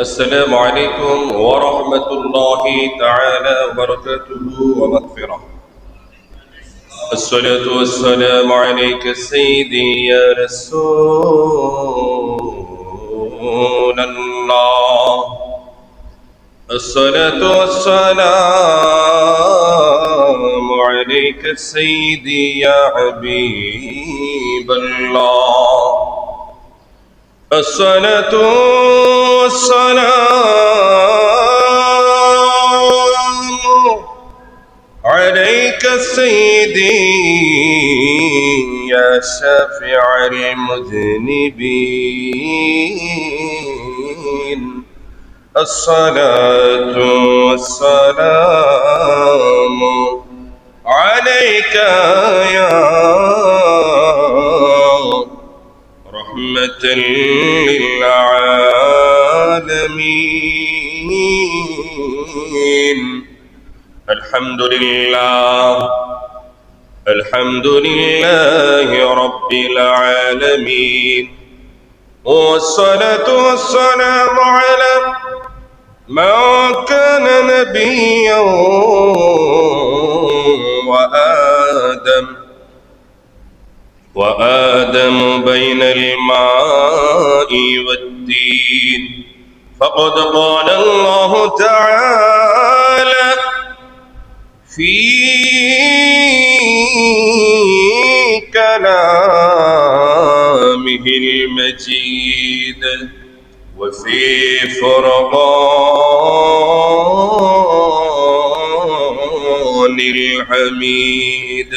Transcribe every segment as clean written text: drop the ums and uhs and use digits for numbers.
السلام عليكم ورحمة الله تعالى وبركاته ومغفرة. الصلاة والسلام عليك سيدي يا رسول الله. الصلاة والسلام عليك سيدي يا حبيب الله. الصلاة والسلام عليك سيدي يا شافع المذنبين. الصلاة والسلام عليك يا رحمة للعالمين. الحمد لله رب العالمين، والصلاة والسلام على من كان نبيا وآدم بين الماء والدين. فقد قال الله تعالى في كلامه المجيد وفي فرقان الحميد.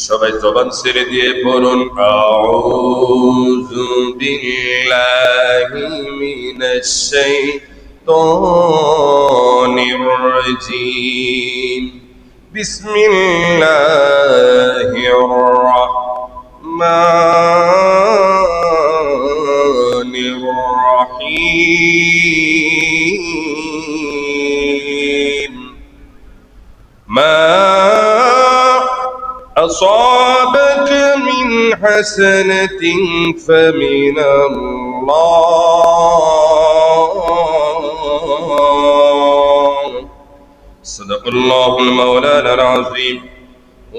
সবাই জবান ছেড়ে দিয়ে পড়ুন আউযু বিল্লাহি মিনাশ শাইতানির রাজীম। বিসমিল্লাহির রাহমানির রাহিম। أصابك من حسنة فمن الله. صدق الله المولانا العظيم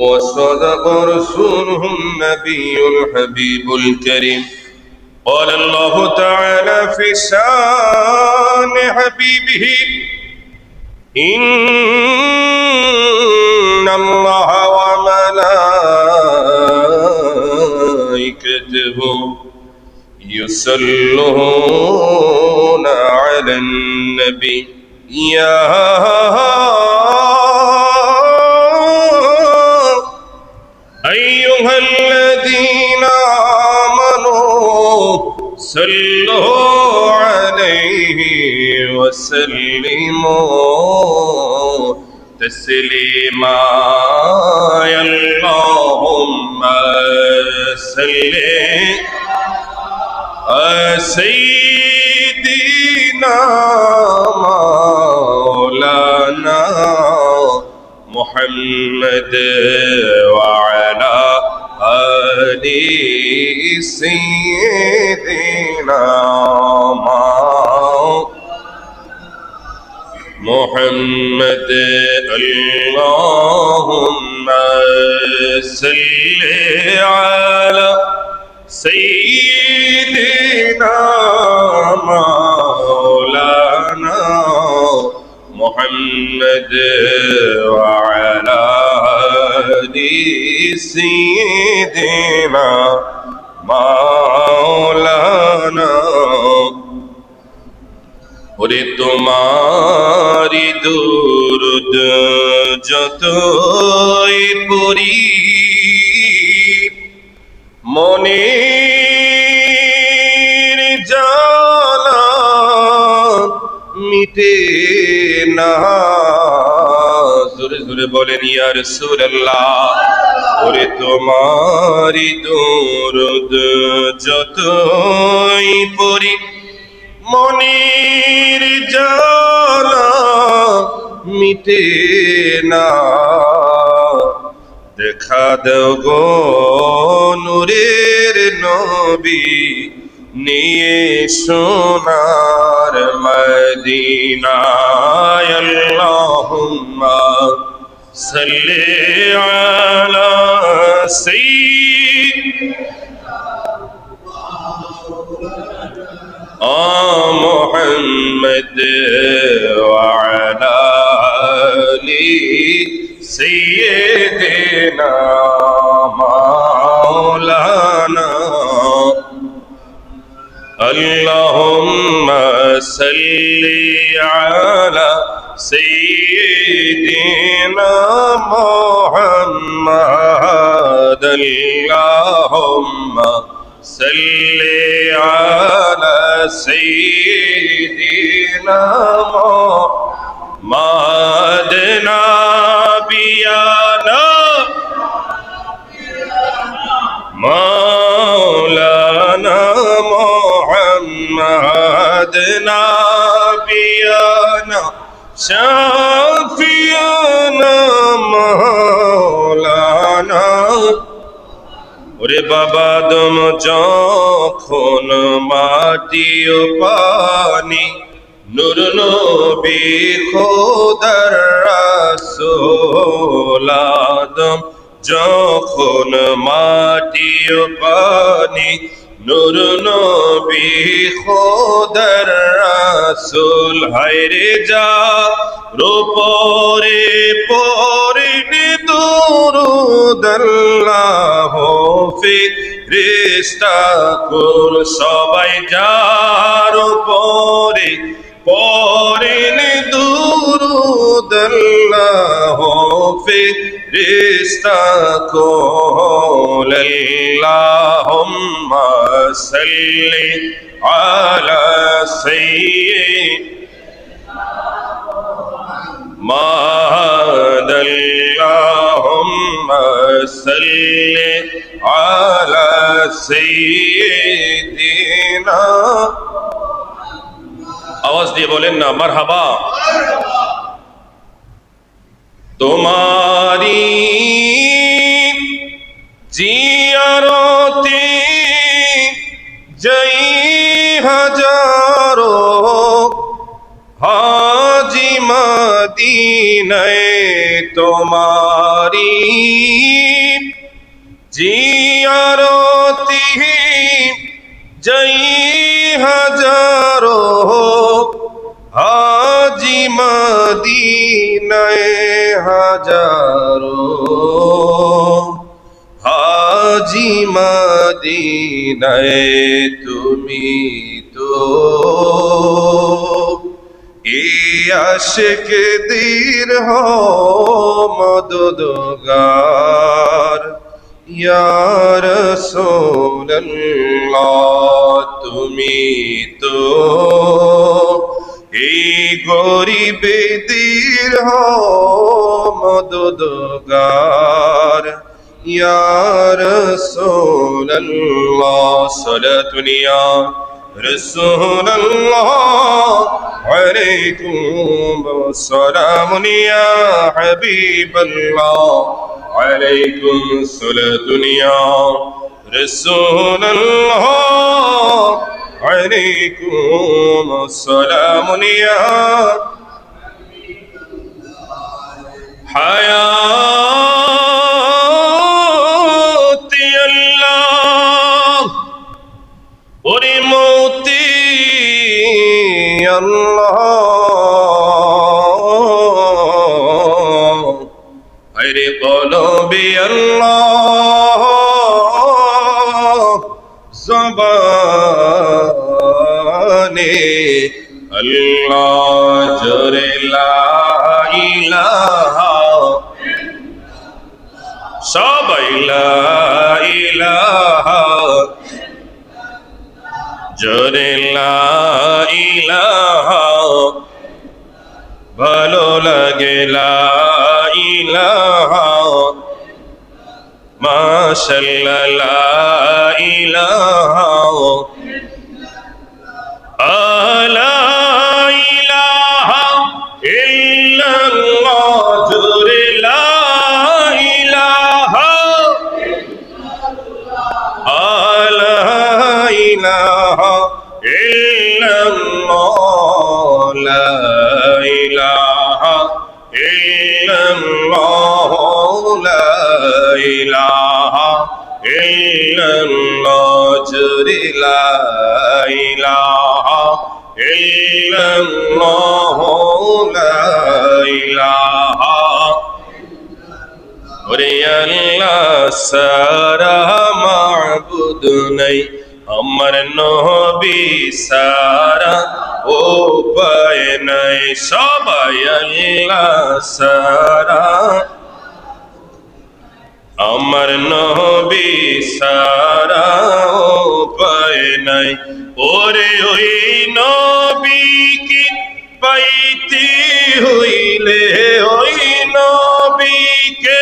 وصدق رسوله النبي الحبيب الكريم. قال الله تعالى في شان حبيبه إن الله وملائكته يصلون على النبي يا أيها الذين آمنوا صلوا عليه وسلموا تسليما. اللهم صل سيدنا مولانا محمد وعلى آل سيدنا محمد. اللهم صل على سيدنا مولانا محمد وعلى آل سيدنا مولانا। ওরে তোমারি দুরুদ যতই পড়ি মনের জ্বালা মিটে না। জোরে জোরে বলেন ইয়া রাসূলুল্লাহ। ওরে তোমারি দুরুদ যতই পড়ি মনের জ্বালা মিটে না। দেখা দাও গো নূরের নবী নিয়ে সোনার مدينة اللهم صل على سيدنا محمد وعلى آل سيدنا مولانا اللهم صل على سيدنا محمد اللهم صل على سيدنا محمد نبينا مولانا محمد نبينا شافينا مولانا ওরে বাবা দম যখন মাটি ও পানি নূর নবী খোদার রাসূল আদম যখন মাটি ও পানি নূর নবী খোদার রাসূল হায়রে যা রূপরে পরিনি দুরুদ আল্লাহ ফেরেশতা কুল সবাই যার উপরে পরিনি দুরুদ আল্লাহ ফেরেশতা কুল আল্লাহুম্মা সাল্লি আলা محمد اللهم صل على سيدنا আওয়াজ দিয়ে বলেন না মারহাবা তোমারি জিয়ারতে জয় হাজারো হাজি মদিনায় তোমারি জিয়ারতি জয় হাজারো হাজি মদিনায় হাজারো হাজি মদিনায় তুমি তো আশিক দির হো মদদগার ইয়া রাসূলুল্লাহ তুমি তো এই গরিবদের হো মদদগার ইয়া রাসূলুল্লাহ সালাতুন ইয়া رسول الله عليكم والسلام يا حبيب الله عليكم الصلاة يا رسول الله عليكم السلام يا حياتي الله ورموتي الله غير قلبي الله زباني الله جر لا إله সবাই লা ইলাহা জোরে লা ইলাহা ভালো লাগে লা ইলাহা মাশাআল্লাহ লা ইলাহা আলা ইলাহা ইল্লাল্লাহ জোরে লা ইলাহা আলা ইলাহা ইল্লাল্লাহ লা ইলাহা ইল্লাল্লাহ লা ইলাহা ইল্লাল্লাহ জোরে লা ইলাহা ইল্লাল্লাহ লা ইলাহা ওরে আল্লাহ সারা মাবুদ নাই আমার নবী সারা উপায় নাই সবাই আল্লাহ সারা আমার নবী সারা উপায় নাই ওরে ওই নবীকে পাইতে হইলে ওই নবীকে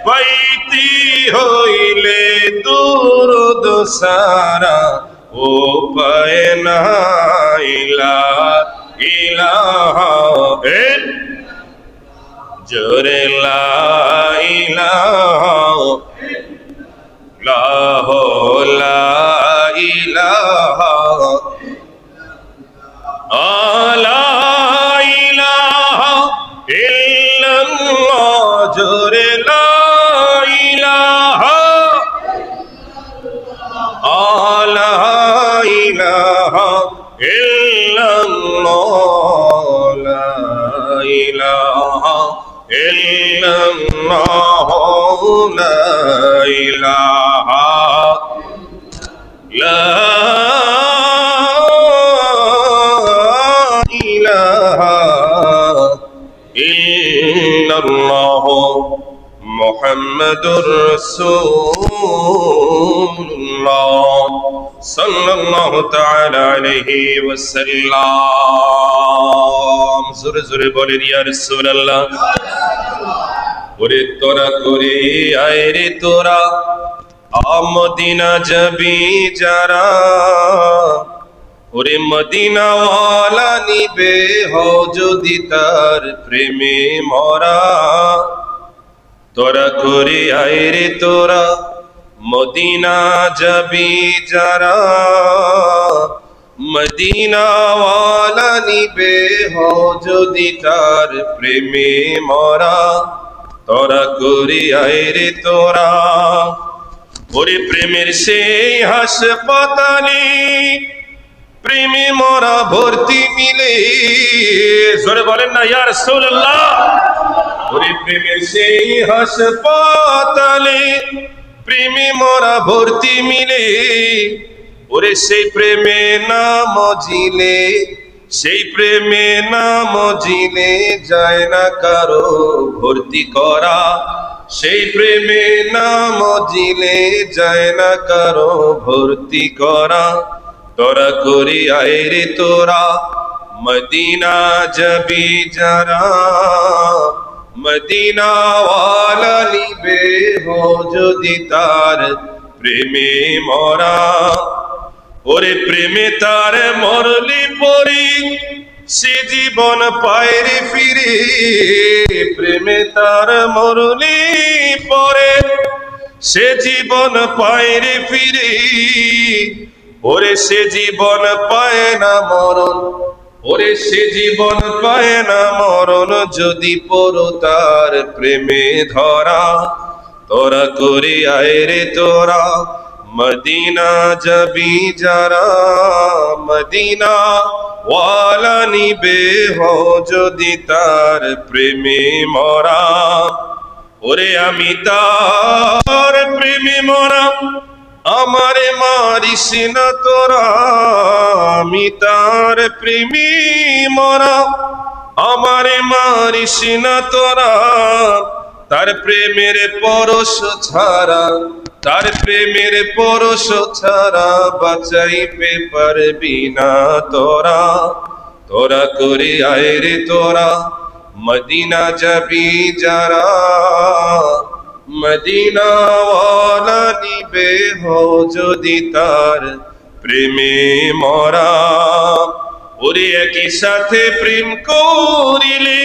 পাইতে হইলে দুরূদ সারা উপায় নাই লা ইলাহা জোরে লা ইলাহা লা ইলাহা লা ইলাহা ইল্লাল্লাহ জোরে লা ইলাহা লা ইলাহা ইল্লাল্লাহ লা ইলাহা ইল্লাল্লাহ লা ইলাহা লা ইলাহা ইল্লাল্লাহ মুহাম্মাদুর রাসূলুল্লাহ সাল্লাল্লাহু তাআলা আলাইহি ওয়াসাল্লাম জোরে জোরে বলেন ইয়া রাসূলুল্লাহ ওরে তোরা করে আয় রে তোরা মদিনা যাবি যারা ওরে মদিনাওয়ালা নিবে হও যদি তার প্রেমে মরা তোরা করে আয় রে তোরা মদিনা যাবি যারা মদিনাওয়ালা নিবে হও যদি তার প্রেমে মরা তোরা করে আয় রে তোরা ওরে প্রেমের সেই হাসপাতালে প্রেমে মরা ভর্তি মিলে জোরে বলেন না ইয়া রাসূলুল্লাহ ওরে প্রেমের সেই হাসপাতালে প্রেমে মরা ভর্তি মিলে ওরে সেই প্রেমে না মজিলে সেই প্রেমে না মজিলে যায় না কারো ভর্তি করা সেই প্রেমে না মজিলে যায় না কারো ভর্তি করা তোরা করি আয় রে তোরা মদিনা যাবি যারা মদিনাওয়ালা নিবে হো যদি তার প্রেমে মরা ওরে প্রেমে তার মরলি পরি সে জীবন পায় রে ফিরে প্রেমে তার মরলি পরে সে জীবন পায় রে ফিরে ওরে সে জীবন পায় না মরণ ওরে সে জীবন পায় না মরণ যদি পড়ো তার প্রেমে ধরা তোরা করে আয় রে তোরা মদিনা যাবি যারা মদিনা ওয়ালা নিবে হো যদি তার প্রেমে মরা ওরে আমি তার প্রেমে মরা আমারে মারিস না তোরা আমি তার প্রেমে মরা আমারে মারিস না তোরা তার প্রেমের পরশ ছাড়া তার প্রেমের পরশ ছাড়া বাঁচাইতে পারবি না তোরা তোরা করে আয় রে তোরা মদিনা যাবি যারা মদিনাওয়ালা নিবে হো যদি তার প্রেমে মরা ওরে একই সাথে প্রেম করিলে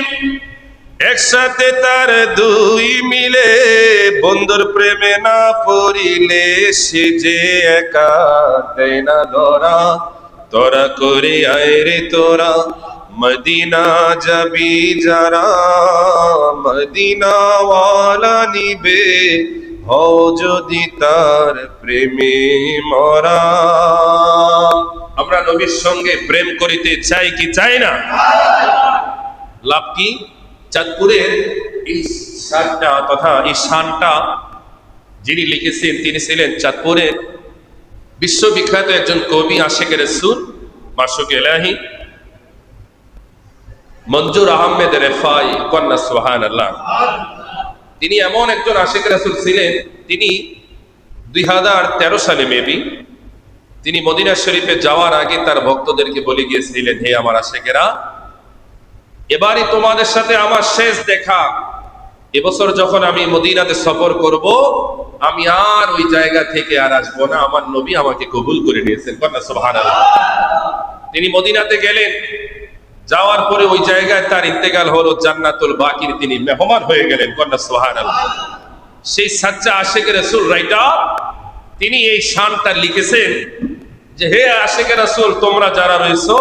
একসাথে তার দুই মিলে বন্ধুর প্রেমে না পড়িলে সে যে একা দেয় না ধরা তোরা করে আয় রে তোরা মদিনা যাবি যারা মদিনাওয়ালা নিবে হও যদি তার প্রেমে মরা। আমরা নবীর সঙ্গে প্রেম করিতে চাই কি চাই না? লাভ কি? চাঁদপুরের এই শানটা তথা এই শানটা যিনি লিখেছেন তিনি ছিলেন চাঁদপুরের বিশ্ববিখ্যাত একজন কবি, আশিক রাসূল, মাশুক ইলাহি মঞ্জুর আহমেদ রেফাই, কন্যা সুবহানাল্লাহ। তিনি এমন একজন আশিক রাসূল ছিলেন, তিনি 2013 সালে মেবি তিনি মদিনা শরীফে যাওয়ার আগে তার ভক্তদেরকে বলে গিয়েছিলেন, হে আমার আশিকেরা, এবারই তোমাদের সাথে আমার শেষ দেখা। এবছর যখন আমি মদিনাতে সফর করব, আমি আর ওই জায়গা থেকে আর আসবো না, আমার নবী আমাকে কবুল করে নিয়েছেন। কন্যা সুবহানাল্লাহ। তিনি মদিনাতে গেলেন, যাওয়ার পরে ওই জায়গায় তার ইন্তেকাল হলো, জান্নাতুল বাকির তিনি মেহমান হয়ে গেলেন। কন্যা সুবহানাল্লাহ। সেই সাচ্চা আশিক রাসূল রাইটার তিনি এই শানটা লিখেছেন যে, হে আশিক রাসূল, তোমরা যারা রয়েছো,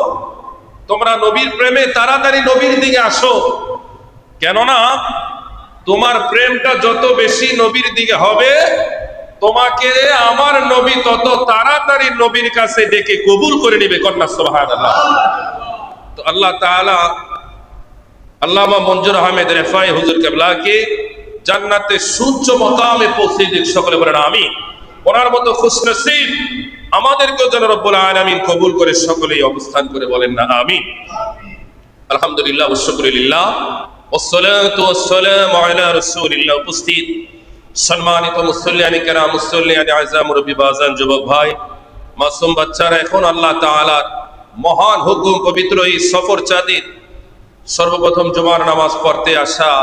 তোমরা নবীর প্রেমে তাড়াতাড়ি নবীর দিকে আসো, কেননা তোমার প্রেমটা যত বেশি নবীর দিকে হবে, তোমাকে আমার নবী তত তাড়াতাড়ি নবীর কাছে ডেকে কবুল করে নেবে। কন্যা সুবহানাল্লাহ। তো আল্লাহ তাআলা আল্লামা মঞ্জুর আহমেদ রেফাই হুজুর কেবলাকে জান্নাতে সুউচ্চ মাকামে পৌঁছে দিক। সকলে বলেন আমিন। ওনার মতো খুশনসিব আমাদেরকেও যেন রব্বুল আলামিন কবুল করে সকলেই অবস্থান করে বলেন না আমিন। আলহামদুলিল্লাহ ওয়া শুকরুলিল্লাহ ওয়াসসালাতু ওয়াসসালামু আলা রাসূলিল্লাহ। উপস্থিত সম্মানিত মুসল্লিয়ানে কেরাম, মুসল্লিয়ানে আযম, মুরব্বি বাজান, যুবক ভাই, মাসুম বাচ্চারা, এখন আল্লাহ তাআলার মহান হুকুম পবিত্র এই সফর চাঁদের সর্বপ্রথম জুমার নামাজ পড়তে আসা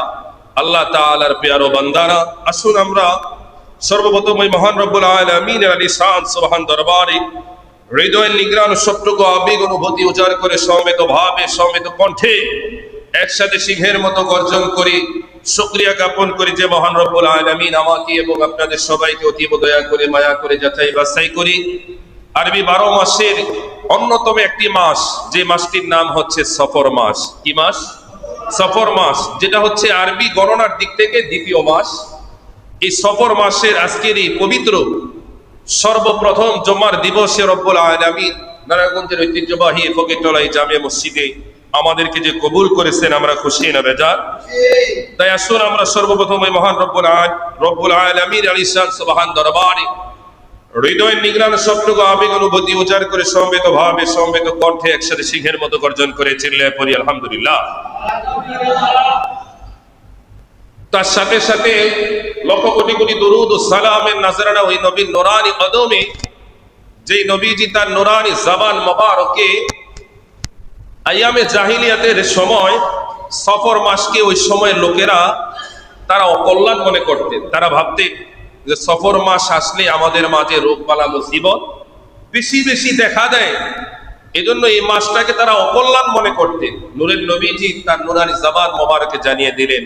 আল্লাহ তাআলার প্রিয় বান্দারা, আসুন আমরা সর্বপ্রথম ওই মহান রব্বুল আলামিনের আলিশান সুবহান দরবারে হৃদয়ের নিগ্রাণ সবটুকু আবেগ অনুভূতি উজাড় করে সমবেত ভাবে সমবেত কণ্ঠে একসাথে সিংহের মতো গর্জন করি, শুকরিয়া জ্ঞাপন করি যে মহান রব্বুল আলামিন আমাকে এবং আপনাদের সবাইকে অতীব দয়া করে মায়া করে যাচাই বাছাই করি আরবি 12 মাসের অন্যতম একটি মাস, যে মাসটির নাম হচ্ছে সফর মাস। কি মাস? সফর মাস, যেটা হচ্ছে আরবি গণনার দিক থেকে দ্বিতীয় মাস। এই সফর মাসের আজকের এই পবিত্র সর্বপ্রথম জুমার দিবসে রব্বুল আলামিন নারায়ণগঞ্জের ঐতিহ্যবাহী ফকিরতলাই জামে মসজিদে আমাদেরকে যে কবুল করেছেন, আমরা খুশি না বেজার? তাই আসুন আমরা সর্বপ্রথম ওই মহান রব্বুল আলামিন আলিশান সুবহান দরবারে হৃদয়ের নিগ্রাণ সবটুকু আবেগ অনুভূতি উজাড় করে সমবেত ভাবে সমবেত কণ্ঠে একসাথে সিংহের মতো গর্জন করে চিল্লায় পড়ি আলহামদুলিল্লাহ। তার সাথে সাথে লক্ষ কোটি কোটি দরুদ ও সালামের নাজরানা ওই নবীর নুরানি কদমে, যেই নবীজি তার নুরানি জবান মোবারকে আইয়ামে জাহিলিয়াতের সময় সফর মাসকে ওই সময়ের লোকেরা তারা অকল্যাণ মনে করতেন। তারা ভাবতেন যে সফর মাস আসলে আমাদের মাঝে রোগ বালা মুসিবত বেশি বেশি দেখা দেয়, এজন্য এই মাসটাকে তারা অকল্যাণ মনে করতেন। নূরের নবীজি তার নুরানি জবান মোবারকে জানিয়ে দিলেন,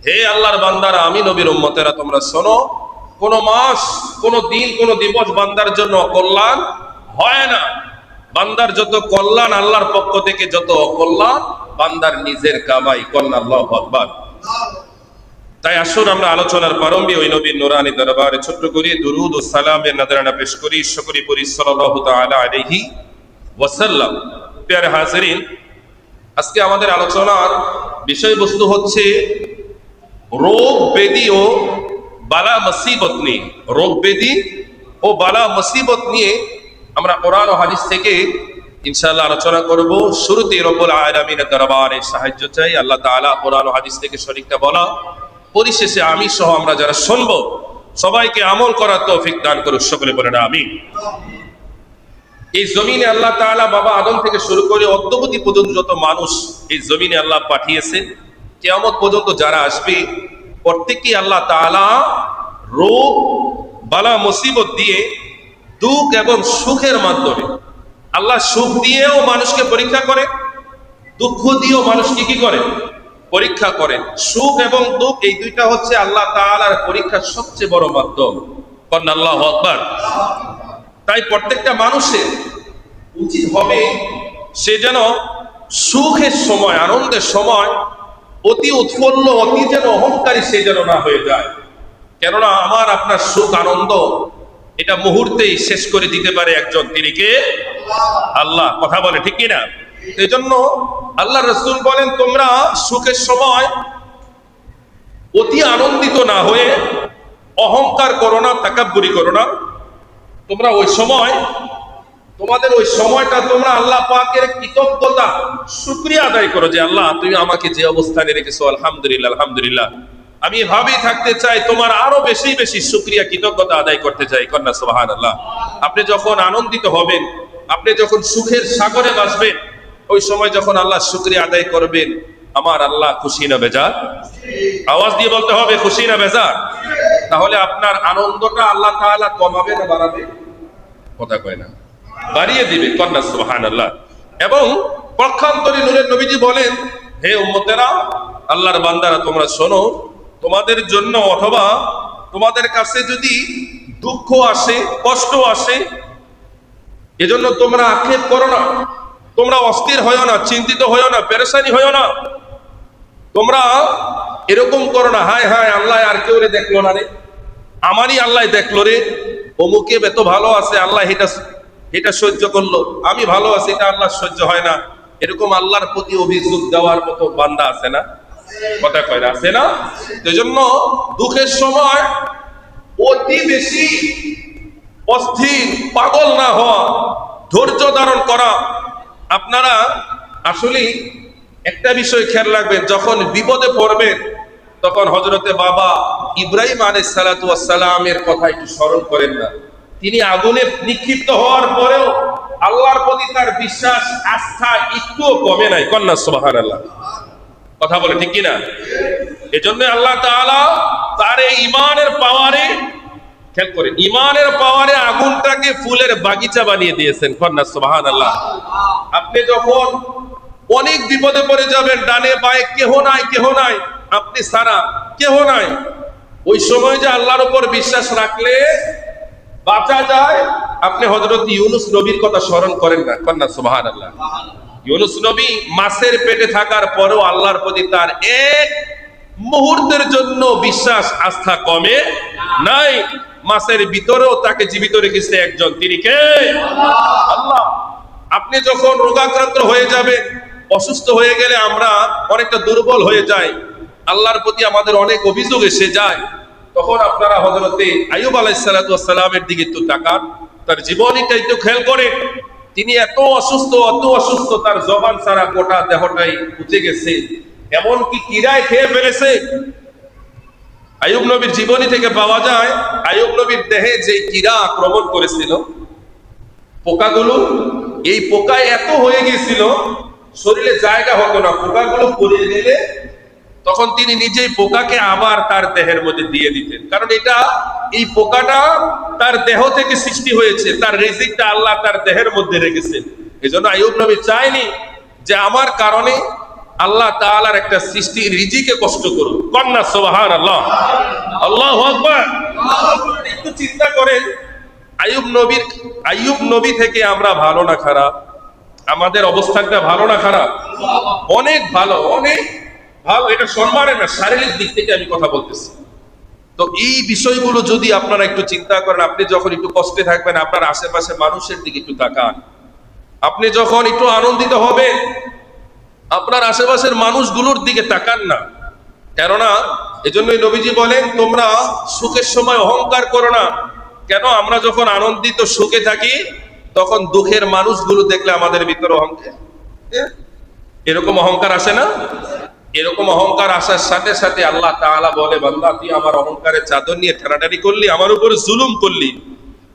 হে আল্লাহর বান্দারা, আমি নবীর উম্মতেরা, তোমরা শোনো, কোন মাস, কোন দিন, কোন দিবস বান্দার জন্য অকল্যাণ হয় না। বান্দার যত কল্যাণ আল্লাহর পক্ষ থেকে, যত অকল্যাণ বান্দার নিজের কামাই। কল্যাণ আল্লাহু আকবার। তাই আসুন আমরা আলোচনার প্রারম্ভে ওই নবীর নুরানি দরবারে ছোট্ট করে দুরুদ ও সালামের নজরানা পেশ করি। সকলে পড়ি সাল্লাল্লাহু তাআলা আলাইহি ওয়াসাল্লাম। প্রিয় হাজিরিন, আজকে আমাদের আলোচনার বিষয়বস্তু হচ্ছে রোগ ব্যাধি ও বালা মুসিবত নিয়ে। রোগ ব্যাধি ও বালা মুসিবত নিয়ে আমরা কোরআন ও হাদিস থেকে ইনশাআল্লাহ আলোচনা করব। শুরুতে রব্বুল আলামিনের দরবারে সাহায্য চাই, আল্লাহ তাআলা কোরআন ও হাদিস থেকে সঠিকটা বলা, পরিশেষে আমি সহ আমরা যারা শুনবো সবাইকে আমল করার তৌফিক দান করুন। সকলে বলেন আমিন। এই জমিনে আল্লাহ তাআলা বাবা আদম থেকে শুরু করে অদ্যাবধি পর্যন্ত যত মানুষ এই জমিনে আল্লাহ পাঠিয়েছেন, কিয়ামত পর্যন্ত যারা আসবে প্রত্যেককে আল্লাহ তাআলা রোগ বালা মুসিবত দিয়ে, দুঃখ এবং সুখের মাধ্যমে, আল্লাহ সুখ দিয়েও মানুষকে পরীক্ষা করে, দুঃখ দিয়েও মানুষকে কি করে? পরীক্ষা করেন। সুখ এবং দুঃখ এই দুইটা হচ্ছে আল্লাহ তাআলার পরীক্ষার সবচেয়ে বড় মাধ্যম। কন্যা আল্লাহু আকবার। তাই প্রত্যেকটা মানুষের উচিত হবে সে যেন সুখের সময়, আনন্দের সময় অতি উৎফুল্ল, অতি যেন অহংকারী সে যেন না হয়ে যায়। কেননা আমার আপনার সুখ আনন্দ এটা মুহূর্তেই শেষ করে দিতে পারে একজন, তিনি কে? আল্লাহ। কথা বলে ঠিক কিনা? এই জন্য আল্লাহ রাসূল বলেন, তোমরা সুখের সময় অতি আনন্দিত না হয়ে অহংকার করো না, তাকাব্বুরি করো না। তোমরা ওই সময়, তোমাদের ওই সময়টা তোমরা আল্লাহ পাকের কৃতজ্ঞতা শুকরিয়া আদায় করো, যে আল্লাহ তুমি আমাকে যে অবস্থানে রেখেছো, আলহামদুলিল্লাহ আলহামদুলিল্লাহ। আমি এভাবেই থাকতে চাই, তোমার আরো বেশি বেশি শুকরিয়া কৃতজ্ঞতা আদায় করতে চাই। কন্যা সুবহানাল্লাহ। আপনি যখন আনন্দিত হবেন, আপনি যখন সুখের সাগরে ভাসবেন, ওই সময় যখন আল্লাহ শুকরিয়া আদায় করবেন, আমার আল্লাহ খুশি না বেজার? আওয়াজ দিয়ে বলতে হবে, খুশি না বেজার? তাহলে আপনার আনন্দটা আল্লাহ তাআলা কমাবে না বাড়াবে? কথা কয় না, বাড়িয়ে দিবে। কন্যা সুবহানাল্লাহ। এবং পক্ষান্তরে নূরের নবীজি বলেন, হে উম্মতেরা, আল্লাহর বান্দারা, তোমরা শোনো, তোমাদের জন্য অথবা তোমাদের কাছে যদি দুঃখ আসে, কষ্ট আসে, এজন্য তোমরা আক্ষেপ করো না, তোমরা অস্থির হয়ো না, চিন্তিত হয়ো না, পেরেশানি হয়ো না। তোমরা এরকম করো না, হায় হায় আল্লাহ আর কেউ রে দেখলো না রে, আমারই আল্লাহ দেখলো রে, অমুকে এত ভালো আছে, আল্লাহ এটা সহ্য করলো, আমি ভালো আছি, এটা আল্লাহ সহ্য হয় না। এরকম আল্লাহর প্রতি অভিযোগ দেওয়ার মতো বান্দা আছে না? কথা কয় না, আছে না? এই জন্য দুঃখের সময় অতি বেশি অস্থির, পাগল না হওয়া, ধৈর্য ধারণ করা। আপনারা আসলে একটা বিষয় খেয়াল রাখবেন, যখন বিপদে পড়বেন তখন হযরতে বাবা ইব্রাহিম আলাইহিস সালাতু ওয়াস সালামের কথা একটু স্মরণ করেন না। তিনি আগুনে নিক্ষিপ্ত হওয়ার পরেও আল্লাহর প্রতি তার বিশ্বাস, আস্থা একটুও কমে নাই। কন্যা সুবহানাল্লাহ। কথা বলে ঠিক কিনা? এজন্য আল্লাহ তাআলা তার এই ঈমানের পাওয়ারে, খেয়াল করেন, ঈমানের পাওয়ারে আগুনটাকে ফুলের বাগিচা বানিয়ে দিয়েছেন। কন্যা সুবহানাল্লাহ। আপনি যখন অনেক বিপদে পড়ে যাবেন, ডানে বায়ে কেহ নাই, কেহ নাই, আপনি ছাড়া কেহ নাই, ওই সময় যে আল্লাহর উপর বিশ্বাস রাখলে বাঁচা যায়। আপনি হযরত ইউনূস নবীর কথা স্মরণ করেন না? কন্যা সুবহানাল্লাহ। ইউনূস নবী মাছের পেটে থাকার পরেও আল্লাহর প্রতি তার এক মুহূর্তের জন্য বিশ্বাস, আস্থা কমে নাই। মাছের ভিতরেও তাকে জীবিত রেখেছে একজন, তিনি কে? আল্লাহ। আপনি যখন রোগাক্রান্ত হয়ে যাবেন, অসুস্থ হয়ে গেলে আমরা অনেকটা দুর্বল হয়ে যাই, আল্লাহর প্রতি আমাদের অনেক অভিযোগ এসে যায়, তখন আপনারা হযরতে আইয়ুব আলাইহিস সালাতু ওয়াস সালামের দিকে একটু তাকান, তার জীবনীটা একটু খেয়াল করেন। তিনি এত অসুস্থ, অত অসুস্থ, তার জবান ছাড়া গোটা দেহটাই উঠে গেছে, এমনকি কিরায় খেয়ে ফেলেছে। আইয়ুব নবীর জীবনী থেকে পাওয়া যায়, আইয়ুব নবীর দেহে যে কিরা আক্রমণ করেছিল, পোকাগুলো, এই পোকায় এত হয়ে গিয়েছিল, শরীরে জায়গা হতো না, পোকাগুলো পড়ে গেলে তখন তিনি নিজেই পোকাকে আবার তার দেহের মধ্যে দিয়ে দিতেন। কারণ এই পোকাটা তার দেহ থেকে সৃষ্টি হয়েছে, তার রিজিকটা আল্লাহ তার দেহের মধ্যে রেখেছেন। এই জন্য আইয়ুব নবী চায়নি যে আমার কারণে আল্লাহ তাআলার একটা সৃষ্টি রিজিকে কষ্ট করুন। কন্যা সুবহানাল্লাহ, আল্লাহু আকবার। একটু চিন্তা করেন, আইয়ুব নবী থেকে আমরা ভালো না খারাপ? আমাদের অবস্থানটা ভালো না খারাপ? অনেক ভালো, অনেক ভালো। এটা সম্মানের না, শারীরিক দিক থেকে আমি কথা বলতেছি। তো এই বিষয়গুলো যদি আপনারা একটু চিন্তা করেন, আপনি যখন একটু কষ্টে থাকবেন, আপনার আশেপাশে মানুষের দিকে একটু তাকান। আপনি যখন একটু আনন্দিত হবেন, আপনার আশেপাশের মানুষগুলোর দিকে তাকান না। কেননা এজন্যই নবীজি বলেন, তোমরা সুখের সময় অহংকার করো না। কেন? আমরা যখন আনন্দিত সুখে থাকি, তখন দুঃখের মানুষগুলো দেখলে আমাদের ভিতরে অহংকার, এরকম অহংকার আসে না? এরকম অহংকার আসার সাথে সাথে আল্লাহ তাআলা বলে, বান্দা তুই আমার অহংকারের চাদর নিয়ে ঠেলাঠালি করলি, আমার উপরে জুলুম করলি,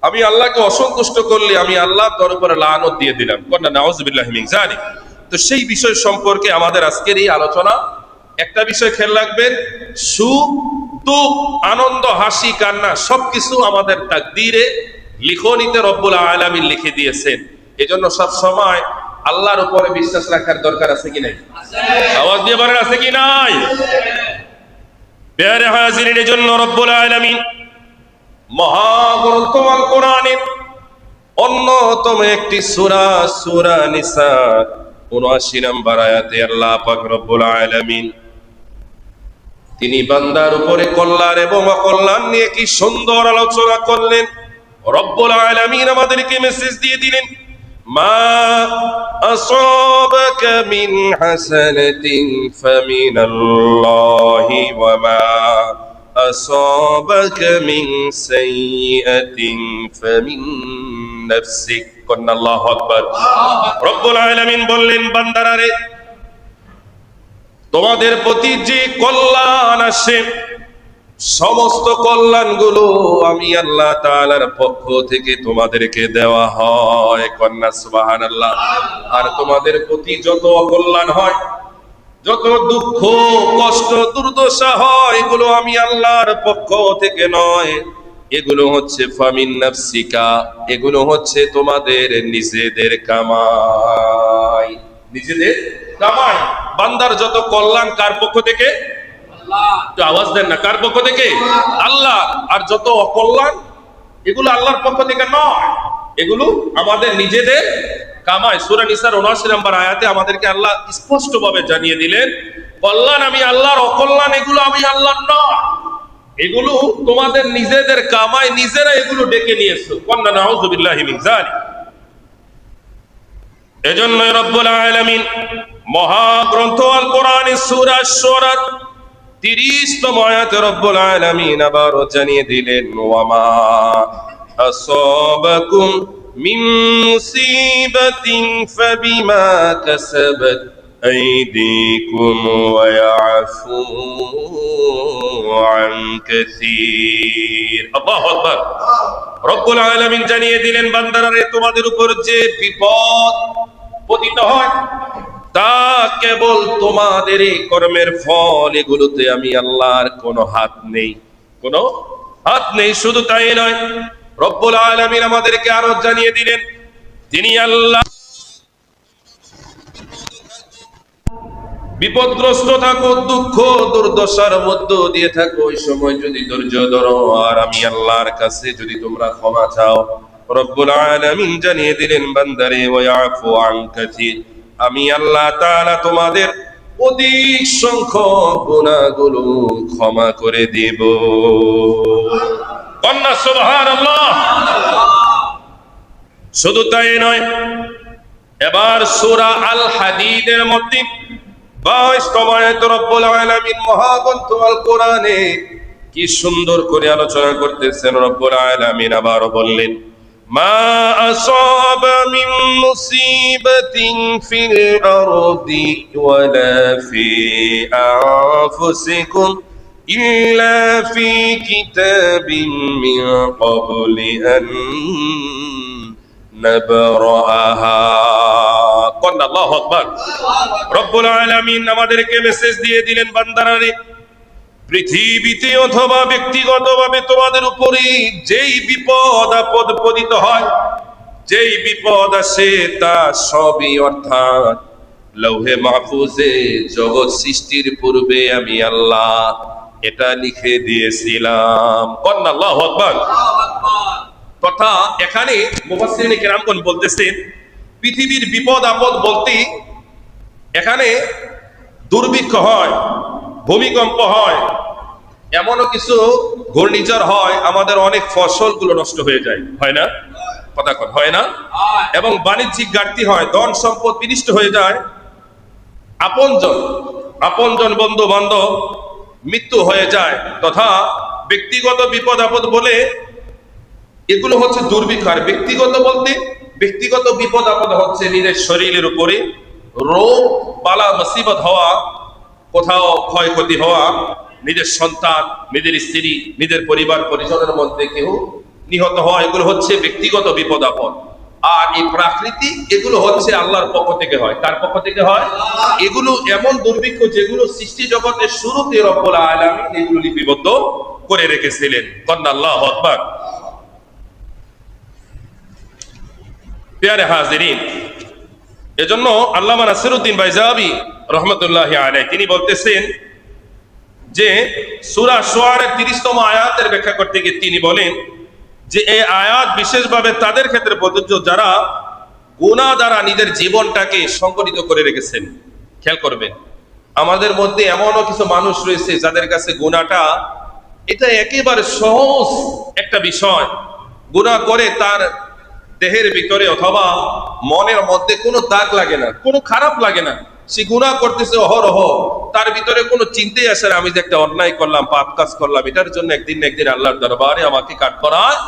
আমি আল্লাহকে অসন্তুষ্ট করলি, আমি আল্লাহ তোর উপরে লানত দিয়ে দিলাম। কন্যা নাউযুবিল্লাহি মিন যালিক। তো সেই বিষয় সম্পর্কে আমাদের আজকের এই আলোচনা। একটা বিষয় খেয়াল রাখবেন, সুখ দুঃখ, আনন্দ, হাসি, কান্না সবকিছু আমাদের তাকদীরে, লিখনিতে রব্বুল আলামিন লিখে দিয়েছেন। এজন্য সব সময় আল্লাহর উপরে বিশ্বাস রাখার দরকার আছে কি নাই? আওয়াজ দিয়ে বলেন, আছে কি নাই? প্যারে হাজিরিন, এজন্য রব্বুল আলামিন মহাগ্রন্থ আল কোরআনের অন্যতম একটি সূরা, সূরা নিসা 79 নম্বর আয়াতে আল্লাহ পাক রব্বুল আলামিন তিনি বান্দার উপরে কল্যাণ এবং অকল্যাণ নিয়ে কি সুন্দর আলোচনা করলেন। রব্বুল আলামিন আমাদেরকে মেসেজ দিয়ে দিলেন, মা আসাবাকা মিন হাসানাতিন ফামিনাল্লাহি ওয়া মা আসাবাকা মিন সাইয়্যাতিন ফামিন নাফসিক। আল্লাহু আকবার। রব্বুল আলামিন বললেন, বান্দারা রে, তোমাদের প্রতি যে কল্যাণ আসে সমস্ত কল্যাণগুলো আমি আল্লাহ তাআলার পক্ষ থেকে তোমাদেরকে দেওয়া হয়। কন্যা সুবহানাল্লাহ। আর তোমাদের প্রতি যত অকল্যাণ হয়, যত দুঃখ কষ্ট দুর্দশা হয়, এগুলো আমি আল্লাহর পক্ষ থেকে নয়, এগুলো হচ্ছে ফামিন নাফসিকা, এগুলো হচ্ছে তোমাদের নিজেদের কামাই, নিজেদের কামাই। বান্দার যত কল্যাণ কার পক্ষ থেকে? একটু আওয়াজ দেন না, কার পক্ষ থেকে? আল্লাহ। আর যত অকল্যাণ এগুলো আল্লাহর পক্ষ থেকে নয়, এগুলো আমাদের নিজেদের কামাই। সূরা নিসার 79 নম্বর আয়াতে আমাদেরকে আল্লাহ স্পষ্ট ভাবে জানিয়ে দিলেন, কল্যাণ আমি আল্লাহর, অকল্যাণ এগুলো আমি আল্লাহর নয়, এগুলো তোমাদের নিজেদের কামাই, নিজেরা এগুলো ডেকে নিয়েছো। কন্না নাউযুবিল্লাহি মিন যালিক। এজন্যই রব্বুল আলামিন মহাগ্রন্থ আল কোরআনের সূরা আশ-শুরা 30তম আয়াতে রব্বুল আলামিন আবারও জানিয়ে দিলেন, ওয়ামা আসাবাকুম মিন মুসিবাতিন ফাবিমা কাসাবাত আইদিকুম ওয়া ইয়াফু আন কাসীর। আল্লাহু আকবার। রব্বুল আলামিন জানিয়ে দিলেন, বান্দারা রে, তোমাদের উপর যে বিপদ পতিত হয় তা কেবল তোমাদের এই কর্মের ফল, এগুলোতে আমি আল্লাহর কোনো হাত নেই, কোনো হাত নেই। শুধু তাই নয়, রব্বুল আলামিন আমাদেরকে আরো জানিয়ে দিলেন, তিনি আল্লাহ বিপদগ্রস্ত থাকো, দুঃখ দুর্দশার মধ্য দিয়ে থাকো, ওই সময় যদি ধৈর্য ধরো আর আমি আল্লাহর কাছে যদি তোমরা ক্ষমা চাও, রব্বুল আলামিন জানিয়ে দিলেন, বান্দারে, ওয়া ইয়াফু আন কাসীর, আমি আল্লাহ তাআলা তোমাদের অধিক সংখ্যক গুনাহগুলো ক্ষমা করে দেব। কন্যা সুবহানাল্লাহ। শুধু তাই নয়, এবার সূরা আল হাদীদের মধ্যে 22তম আয়াতে রব্বুল আলামিন মহাগ্রন্থ আল কোরআনে কি সুন্দর করে আলোচনা করতেছেন। রব্বুল আলামিন আবারও বললেন, মা আসাবা মিন মুসিবাতিন ফিল আরদি ওয়ালা ফি আনফুসিকুম ইল্লা ফি কিতাবিন মিন ক্বাবলি আন নাবরাহা। আল্লাহু আকবার। রব্বুল আলামিন আমাদেরকে মেসেজ দিয়ে দিলেন, বান্দারা রে, পৃথিবীতে অথবা ব্যক্তিগতভাবে তোমাদের উপরে যেই বিপদ আপদ পতিত হয়, যেই বিপদ আসে, তা সবই অর্থাৎ লৌহে মাহফুজে জগৎ সৃষ্টির পূর্বে আমি আল্লাহ এটা লিখে দিয়েছিলাম। আল্লাহু আকবার। কথা এখানে মুফাসসিরিনে কেরামগণ বলতেছেন, পৃথিবীর বিপদ আপদ বলতে এখানে দুর্ভিক্ষ হয়, ভূমিকম্প হয়, এমনও কিছু ঘূর্ণিঝড় হয়, আমাদের অনেক ফসলগুলো নষ্ট হয়ে যায়, হয় না? কথা হয় না? এবং বাণিজ্যিক ঘাটতি হয়, ধন সম্পদ বিনষ্ট হয়ে যায়, আপনজন বন্ধু বান্ধব মৃত্যু হয়ে যায়, তথা ব্যক্তিগত বিপদ আপদ বলে এগুলো হচ্ছে দুর্ভিক্ষ। আর ব্যক্তিগত বলতে, ব্যক্তিগত বিপদ আপদ হচ্ছে নিজের শরীরের উপরে রোগ বালা মুসিবত হওয়া, কোথাও ক্ষয়ক্ষতি হওয়া, নিজের সন্তান, নিজের স্ত্রী, নিজের পরিবার পরিজনের মধ্যে কেউ নিহত হওয়া, এগুলো হচ্ছে ব্যক্তিগত বিপদ আপদ। আর এই প্রাকৃতিক এগুলো হচ্ছে আল্লাহর পক্ষ থেকে হয়। কার পক্ষ থেকে হয়? এগুলো এমন দুর্ভিক্ষ যেগুলো সৃষ্টি জগতের শুরুতে রব্বুল আলামিন এগুলো লিপিবদ্ধ করে রেখেছিলেন। কন্যা আল্লাহু আকবার। প্যারে হাজিরিন, এজন্য আল্লামা নাসিরউদ্দিন বাইজাবি রহমতুল্লাহি আলাইহি তিনি বলতেছেন যে সূরা শুআরার 30তম আয়াতের ব্যাখ্যা করতে গিয়ে তিনি বলেন যে এই আয়াত বিশেষভাবে তাদের ক্ষেত্রে প্রযোজ্য যারা গুনাহ দ্বারা নিজের জীবনটাকে সংগঠিত করে রেখেছেন। খেয়াল করবেন, আমাদের মধ্যে এমনও কিছু মানুষ রয়েছে যাদের কাছে গুনাহটা এটা একেবারে সহজ একটা বিষয়। গুনাহ করে তার দেহের ভিতরে অথবা মনের মধ্যে কোনো দাগ লাগে না, কোনো খারাপ লাগে না। সে গুনাহ করতেছে অহরহ, তার ভিতরে কোনো চিন্তাই আসে না আমি যে একটা অন্যায় করলাম, পাপ কাজ করলাম, এটার জন্য একদিন না একদিন আল্লাহর দরবারে আমাকে কাঠগড়ায়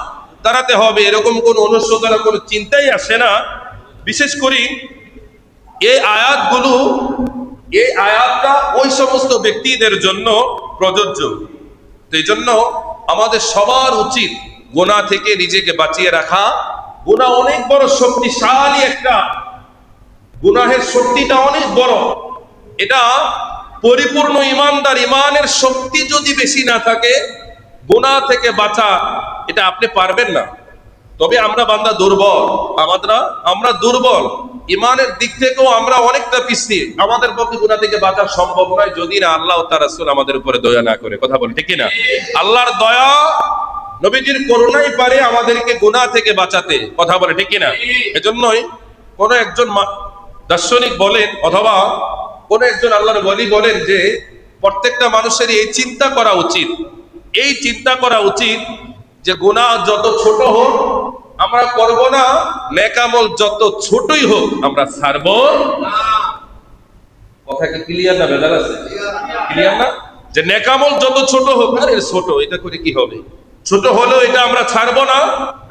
দাঁড়াতে হবে, এরকম কোনো অনুশোচনা, কোনো চিন্তাই আসে না। বিশেষ করে এই আয়াতগুলো, এই আয়াতটা ওই সমস্ত ব্যক্তিদের জন্য প্রযোজ্য। তো এই জন্য আমাদের সবার উচিত গুনাহ থেকে নিজেকে বাঁচিয়ে রাখা। গুনাহ অনেক বড় শক্তিশালী একটা, গুনাহের শক্তিটা অনেক বড়। এটা পরিপূর্ণ ইমানদার, ইমানের শক্তি যদি বেশি না থাকে, গুনাহ থেকে বাঁচা এটা আপনি পারবেন না। তবে আমরা বান্দা দুর্বল, আমরা দুর্বল, ইমানের দিক থেকেও আমরা অনেকটা পিছিয়ে। আমাদের পক্ষে গুনাহ থেকে বাঁচা সম্ভব নয় যদি না আল্লাহ ও তার রাসূল আমাদের উপরে দয়া না করে। কথা বলে ঠিক না? আল্লাহর দয়া, নবীজির করুণাই পারে আমাদেরকে গুনাহ থেকে বাঁচাতে। কথা বলে ঠিক না? এজন্যই কোন একজন দার্শনিক বলেন অথবা কোন একজন আল্লাহর ওলি বলেন যে প্রত্যেকটা মানুষের এই চিন্তা করা উচিত, এই চিন্তা করা উচিত যে গুনাহ যত ছোট হোক আমরা করব না, নেক আমল যত ছোটই হোক আমরা ছাড়ব না। কথা কি ক্লিয়ার না? ভেজাল আছে? ক্লিয়ার না? যে নেক আমল যত ছোট হোক, আরে ছোট এটা করে কি হবে, ছোট হলেও এটা আমরা ছাড়বো না,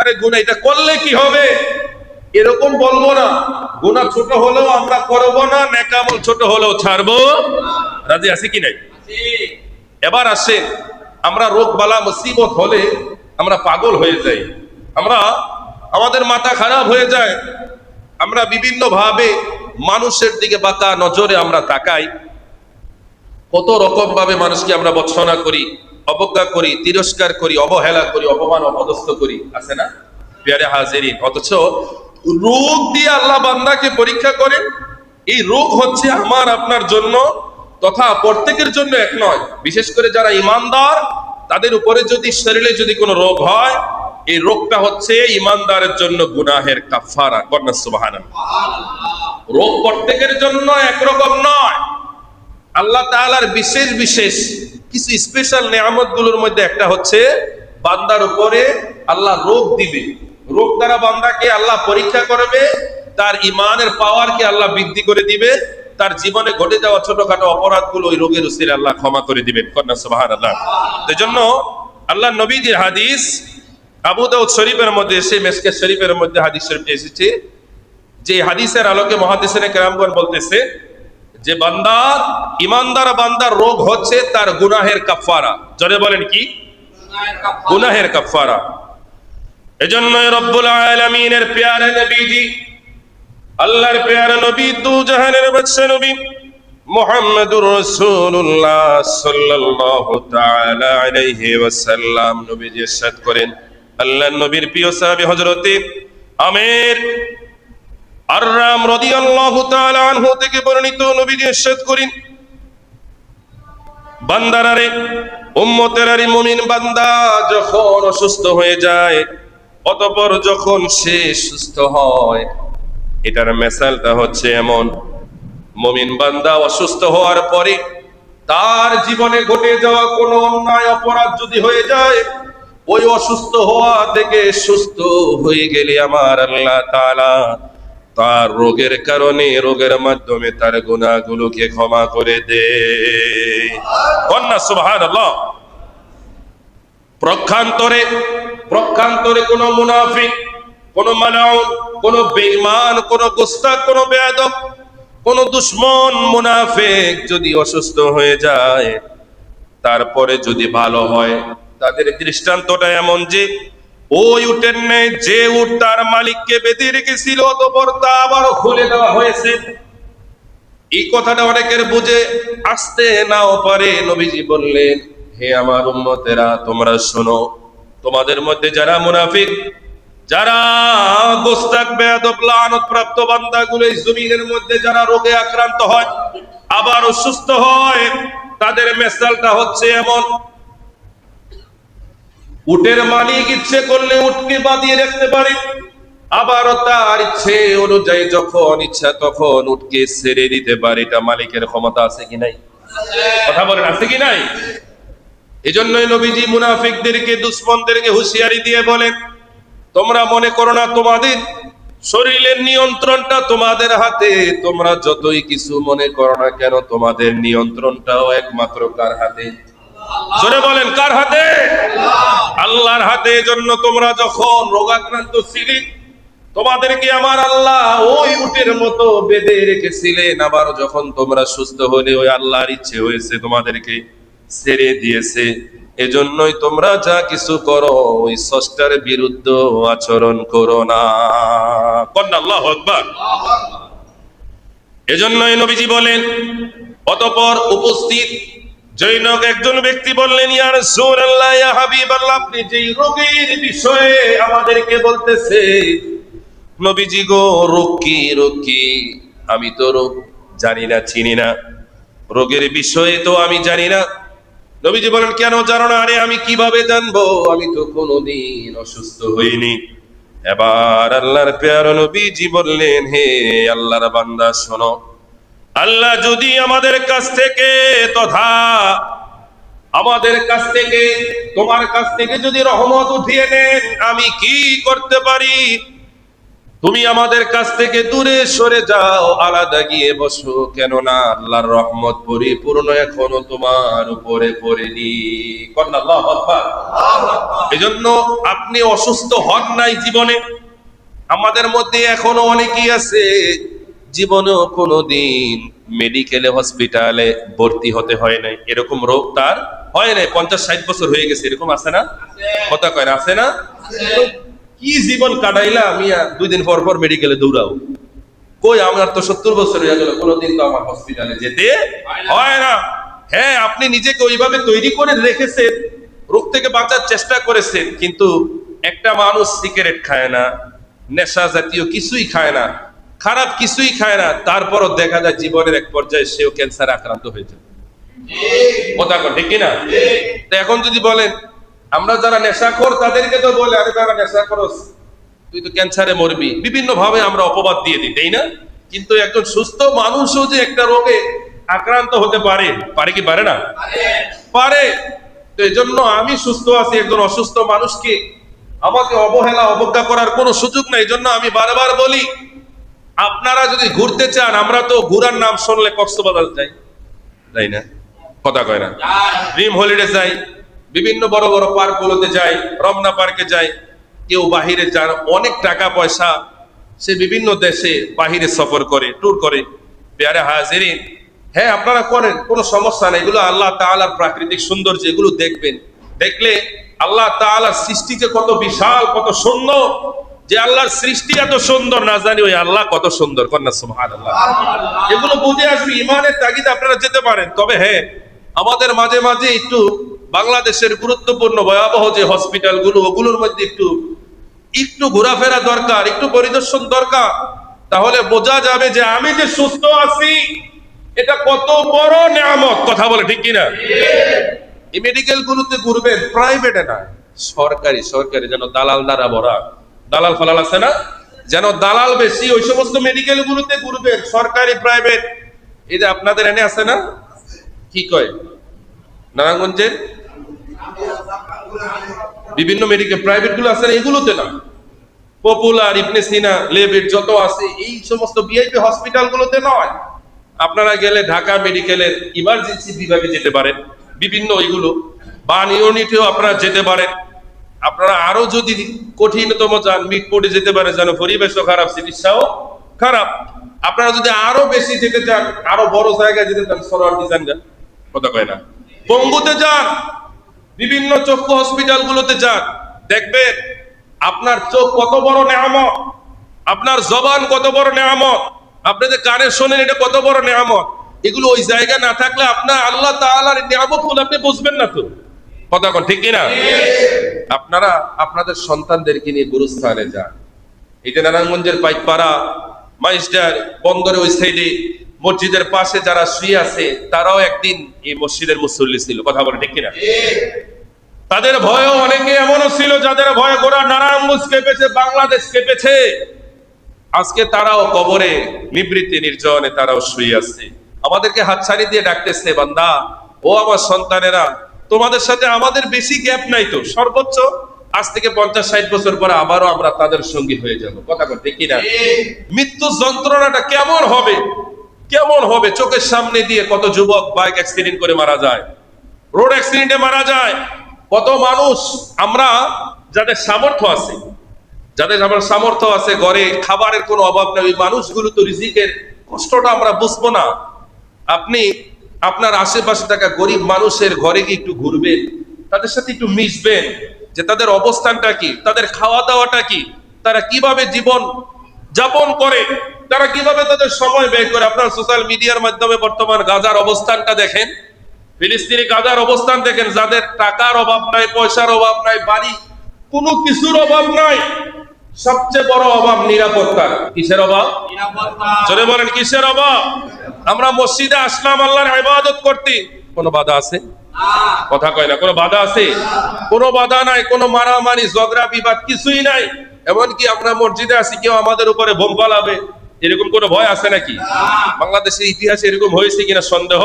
আরে গুনাহ এটা করলে কি হবে এরকম বলবো না। গুনাহ ছোট হলেও আমরা করব না, নেক আমল ছোট হলেও ছাড়বো। রাজি আছি কি নাই? এবার আসেন, আমরা রোগ বালা মুসিবত হলে আমরা পাগল হয়ে যাই, আমাদের মাথা খারাপ হয়ে যায়, আমরা বিভিন্ন ভাবে মানুষের দিকে বাঁকা নজরে আমরা তাকাই, কত রকম ভাবে মানুষকে আমরা বর্জনা করি, অবজ্ঞা করি, তিরস্কার করি, অবহেলা করি, অপমান অপদস্থ করি, আছে না প্রিয় হাজিরিন? অথচ রোগ দিয়ে আল্লাহ বান্দাকে পরীক্ষা করেন। এই রোগ হচ্ছে আমার আপনার জন্য তথা প্রত্যেকের জন্য এক নয়। বিশেষ করে যারা ইমানদার তাদের উপরে যদি শরীরে যদি কোনো রোগ হয়, এই রোগটা হচ্ছে ইমানদারের জন্য গুনাহের কাফারা। কন্যা সুবহানাল্লাহ। রোগ প্রত্যেকের জন্য একরকম নয়। আল্লাহ তাআলার বিশেষ বিশেষ কিছু স্পেশাল নিয়ামত গুলোর মধ্যে একটা হচ্ছে বান্দার উপরে আল্লাহ রোগ দিবে। রোগ দ্বারা বান্দাকে আল্লাহ পরীক্ষা করবে, তার ইমানের পাওয়ারকে আল্লাহ বৃদ্ধি করে দিবে, তার জীবনে ঘটে যাওয়া ছোটখাটো অপরাধগুলো ওই রোগের উসিলে আল্লাহ ক্ষমা করে দিবেন। কন্যা সুবহানাল্লাহ। এই জন্য আল্লাহ নবীজির হাদিস আবু দাউদ শরীফের মধ্যে এসে, মিশকাত শরীফের মধ্যে হাদিস শরীফে এসেছে, যে হাদিসের আলোকে মুহাদ্দিসিনে কেরামগণ বলতেছে যে বান্দার, ইমানদার বান্দার রোগ হচ্ছে তার গুনাহের কাফারা। জোরে বলেন কি? গুনাহের কাফারা। এজন্য রব্বুল আলামিনের প্যারা নবীজি, আল্লাহর প্যারা নবী, দু জাহানের বাদশা নবী মুহাম্মদুর রাসূলুল্লাহ সাল্লাল্লাহু তাআলা আলাইহি ওয়াসাল্লাম নবীজি ইরশাদ করেন, আল্লাহর নবীর প্রিয় সাহাবী হযরতে আমির আররাম রাদিয়াল্লাহু তাআলা আনহু থেকে বর্ণিত, নবীজি ইরশাদ করেন, বান্দারারে, উম্মতেরারে, মুমিন বান্দা যখন অসুস্থ হয়ে যায়, অতঃপর যখন সে সুস্থ হয়, এটার মেসালটা হচ্ছে এমন, মুমিন বান্দা অসুস্থ হওয়ার পরে তার জীবনে ঘটে যাওয়া কোনো অন্যায় অপরাধ যদি হয়ে যায়, ওই অসুস্থ হওয়া থেকে সুস্থ হয়ে গেলে আমার আল্লাহ তাআলা তার রোগের কারণে, রোগের মাধ্যমে তার গুনাহগুলোকে ক্ষমা করে দেয়। কন্যা সুবহানাল্লাহ। প্রক্ষান্তরে কোন মুনাফিক, কোন মালাউন, কোন বেঈমান, কোন গোস্তাখ, কোন বেয়াদব, কোন দুশমন মুনাফিক যদি অসুস্থ হয়ে যায়, তারপরে যদি ভালো হয়, তাদের দৃষ্টান্তটা এমন যে ওই উটের নেই যে উট তার মালিককে বেঁধে রেখেছিল, অতঃপর তা আবারও খুলে দেওয়া হয়েছে। এই কথাটা অনেকের বুঝে আসতে নাও পারে। নবীজি বললেন, হে আমার উম্মতেরা, তোমরা শোনো, তোমাদের মধ্যে যারা মুনাফিক, যারা গোস্তাখ, বেয়াদব, লানত প্রাপ্ত বান্দাগুলো এই জমিনের মধ্যে যারা রোগে আক্রান্ত হয় আবার অসুস্থ হয়, তাদের মেসালটা হচ্ছে এমন, উটের মালিক ইচ্ছে করলে উটকে বাঁধিয়ে রাখতে পারে, আবারও তার ইচ্ছে অনুযায়ী যখন ইচ্ছা তখন উঠকে ছেড়ে দিতে পারে। এটা মালিকের ক্ষমতা আছে কি নাই? কথা বলেন, আছে কি নাই? এজন্যই নবীজি মুনাফিকদেরকে, দুশমনদেরকে হুঁশিয়ারি দিয়ে বলেন, তোমরা মনে করো না তোমাদের শরীরের নিয়ন্ত্রণটা তোমাদের হাতে। তোমরা যতই কিছু মনে করো না কেন, তোমাদের নিয়ন্ত্রণটাও একমাত্র কার হাতে? জোরে বলেন, কার হাতে? আল্লাহর হাতে। এজন্য তোমরা যখন রোগাক্রান্ত ছিলে, তোমাদেরকে আমার আল্লাহ ওই উটের মতো বেঁধে রেখেছিলেন। আবার যখন তোমরা সুস্থ হলে ওই আল্লাহর ইচ্ছে হয়েছে তোমাদেরকে ছেড়ে দিয়েছে। এজন্যই তোমরা যা কিছু করো ওই স্রষ্টার বিরুদ্ধে আচরণ করো না। কন্যা আল্লাহু আকবার। এজন্যই নবীজি বলেন, অতঃপর উপস্থিত জৈনক একজন ব্যক্তি বললেন, ইয়া রাসূলুল্লাহ, ইয়া হাবিবাল্লাহ, আপনি যেই রোগের বিষয়ে আমাদেরকে বলতেছে, নবীজি গো, রোগ কি? রোগ কি? আমি তো রোগ জানি না, চিনি না, রোগের বিষয়ে তো আমি জানি না। নবীজি বলেন, কেন জানো না? আরে আমি কিভাবে জানবো? আমি তো কোনোদিন অসুস্থ হইনি। এবার আল্লাহর প্যারা নবীজি বললেন, হে আল্লাহর বান্দা শোনো, আল্লাহ যদি আমাদের কাছ থেকে তথা আমাদের কাছ থেকে, তোমার কাছ থেকে যদি রহমত উঠিয়ে নেন, আমি কি করতে পারি? তুমি আমাদের কাছ থেকে দূরে সরে যাও, আলাদা গিয়ে বসো, কেননা আল্লাহর রহমত পরিপূর্ণ এখনো তোমার উপরে পড়েনি। কন্যা আল্লাহু আকবার। এজন্য আপনি অসুস্থ হন নাই জীবনে। আমাদের মধ্যে এখনো অনেকেই আছে জীবনেও কোনোদিন মেডিকেলে, হসপিটালে ভর্তি হতে হয় নাই, এরকম রোগ তার হয় নাই, 50-60 বছর হয়ে গেছে, এরকম আছে না? কথা কয় না, আছে না? কি জীবন কাটাইলা, আমি 2 দিন পর পর মেডিকেলে দৌড়াও। কই, আমার তো 70 বছর হয়ে গেল, কোনোদিন তো আমার হসপিটালে যেতে হয় না। হ্যাঁ, আপনি নিজেকে ওইভাবে তৈরি করে রেখেছেন, রোগ থেকে বাঁচার চেষ্টা করেছেন, কিন্তু একটা মানুষ সিগারেট খায় না, নেশা জাতীয় কিছুই খায় না, খারাপ কিছুই খায় না, তারপরও দেখা যায় জীবনের এক পর্যায়ে সেও ক্যান্সারে আক্রান্ত হয়ে যায়। কথা কন ঠিক কিনা? তো এখন যদি বলেন, আমরা যারা নেশাখোর তাদেরকে তো বলে, আরে যারা নেশা করস তুই তো ক্যান্সারে মরবি, বিভিন্ন ভাবে আমরা অপবাদ দিয়ে দিই, তাই না? কিন্তু একজন সুস্থ মানুষও যে একটা রোগে আক্রান্ত হতে পারে, পারে কি পারে না? পারে। তো এই জন্য আমি সুস্থ আছি, একজন অসুস্থ মানুষকে আমাকে অবহেলা, অবজ্ঞা করার কোনো সুযোগ নাই। এই জন্য আমি বারবার বলি, আপনারা যদি ঘুরতে চান, আমরা তো ঘুরার নাম শুনলে কক্সবাজার যাই, তাই না? কথা কয় না? ড্রিম হলিডে যাই, বিভিন্ন বড় বড় পার্ক গুলোতে যাই, রমনা পার্কে যাই। কেউ বাহিরে যান, অনেক টাকা পয়সা, সে বিভিন্ন দেশে বাহিরে সফর করে, ট্যুর করে। পেয়ারে হাজিরিন, হ্যাঁ আপনারা করেন, কোনো সমস্যা নেই, এগুলো আল্লাহ তাআলার প্রাকৃতিক সৌন্দর্য, এগুলো দেখবেন। দেখলে আল্লাহ তাআলার সৃষ্টি যে কত বিশাল, কত সুন্দর, যে আল্লাহর সৃষ্টি এত সুন্দর, না জানি ওই আল্লাহ কত সুন্দর। কন্যা সুবহানাল্লাহ। এগুলো বুঝে আসবে, ইমানের তাগিদে আপনারা যেতে পারেন। তবে হ্যাঁ, আমাদের মাঝে মাঝে একটু বাংলাদেশের গুরুত্বপূর্ণ ভয়াবহ যে হসপিটাল গুলো, ওগুলোর মধ্যে একটু ঘোরাফেরা দরকার, একটু পরিদর্শন দরকার। তাহলে বোঝা যাবে যে আমি যে সুস্থ আছি এটা কত বড় নিয়ামত। কথা বলে ঠিক কিনা? এই মেডিকেল গুলোতে ঘুরবেন, প্রাইভেটে না, সরকারি। যেন দালাল দ্বারা ভরা, দালাল ফালাল আছে না, যেন দালাল বেশি, ওই সমস্ত মেডিকেল গুলোতে ঘুরবেন, সরকারি প্রাইভেট। এই যে আপনাদের এনে আছে না, কি কয়, নারায়ণগঞ্জের বিভিন্ন মেডিকেল প্রাইভেট গুলো আছে না, এগুলোতে না, পপুলার, ইবনে সিনা, লেবেট যত আছে এই সমস্ত ভিআইপি হসপিটাল গুলোতে নয়। আপনারা গেলে ঢাকা মেডিকেলের ইমার্জেন্সি বিভাগে যেতে পারেন, বিভিন্ন ওইগুলো, বা ইউনিটেও আপনারা যেতে পারেন। আপনারা আরো যদি কঠিনতম যান, মিটপোর্টে যেতে পারেন, যেন পরিবেশও খারাপ, চিকিৎসাও খারাপ। আপনারা যদি আরো বেশি যেতে চান, আরো বড় জায়গায় যেতে চান, সরোয়ার্দী যান, কথা কয় না, পঙ্গুতে যান, বিভিন্ন চক্ষু হসপিটাল গুলোতে যান, দেখবেন আপনার চোখ কত বড় নেয়ামত, আপনার জবান কত বড় নেয়ামত, আপনি যে কানে শোনেন এটা কত বড় নেয়ামত। এগুলো ওই জায়গা না থাকলে আপনার আল্লাহ তাআলার নিয়ামত গুলো আপনি বুঝবেন না। তো কথা কন ঠিক কিনা? আপনারা আপনাদের সন্তানদেরকে নিয়ে গুরুস্থানে যান। এই যে নারায়ণগঞ্জের পাইকপাড়া, মাইজদার, বন্দরের ওই সাইডে মসজিদের পাশে যারা শুয়ে আছে, তারাও একদিন এই মসজিদের মুসল্লি ছিল। কথা বলে ঠিক কিনা? তাদের ভয়ে অনেকে এমনও ছিল যাদের ভয়ে গোড়া নারায়ণগঞ্জ কেঁপেছে, বাংলাদেশ কেঁপেছে। আজকে তারাও কবরে নিবৃত্তি নির্জনে তারাও শুয়ে আছে, আমাদেরকে হাতছানি দিয়ে ডাকতেছে, বান্দা ও আমার সন্তানেরা, তোমাদের সাথে আমাদের বেশি গ্যাপ নাই তো, সর্বোচ্চ আজ থেকে 50-60 বছর পরে আবারও আমরা তাদের সঙ্গী হয়ে যাব। কথা বলতে কি না? মৃত্যু যন্ত্রণাটা কেমন হবে, কেমন হবে? চোখের সামনে দিয়ে কত যুবক বাইক অ্যাক্সিডেন্ট করে মারা যায়, রোড অ্যাক্সিডেন্টে মারা যায়। কত মানুষ আমরা যাদের সামর্থ্য আছে, যাদের আমার সামর্থ্য আছে, ঘরে খাবারের কোনো অভাব নেই, ওই মানুষগুলো তো রিজিকের কষ্টটা আমরা বুঝবো না। আপনি আপনার আশেপাশে থাকা গরিব মানুষের ঘরে গিয়ে একটু ঘুরবেন, তাদের সাথে একটু মিশবেন, যে তাদের অবস্থানটা কি, তাদের খাওয়া দাওয়াটা কি, তারা কিভাবে জীবন যাপন করে, তারা কিভাবে তাদের সময় ব্যয় করে। আপনার সোশ্যাল মিডিয়ার মাধ্যমে বর্তমান গাজার অবস্থানটা দেখেন, ফিলিস্তিনি গাজার অবস্থান দেখেন, যাদের টাকার অভাব নাই, পয়সার অভাব নাই, বাড়ি কোনো কিছুর অভাব নাই, সবচেয়ে বড় অভাব নিরাপত্তার। কিসের অভাব? জোরে বলেন, কিসের অভাব? আমরা মসজিদে আসলাম আল্লাহর ইবাদত করতে, কোনো বাধা আছে? কথা কয় না, কোনো বাধা আছে? কোনো বাধা নাই, কোনো মারামারি ঝগড়া বিবাদ কিছুই নাই। এমনকি আমরা মসজিদে আসি, কেউ আমাদের উপরে বোম ফালাবে, এরকম কোনো ভয় আছে নাকি? বাংলাদেশের ইতিহাসে এরকম হয়েছে কিনা সন্দেহ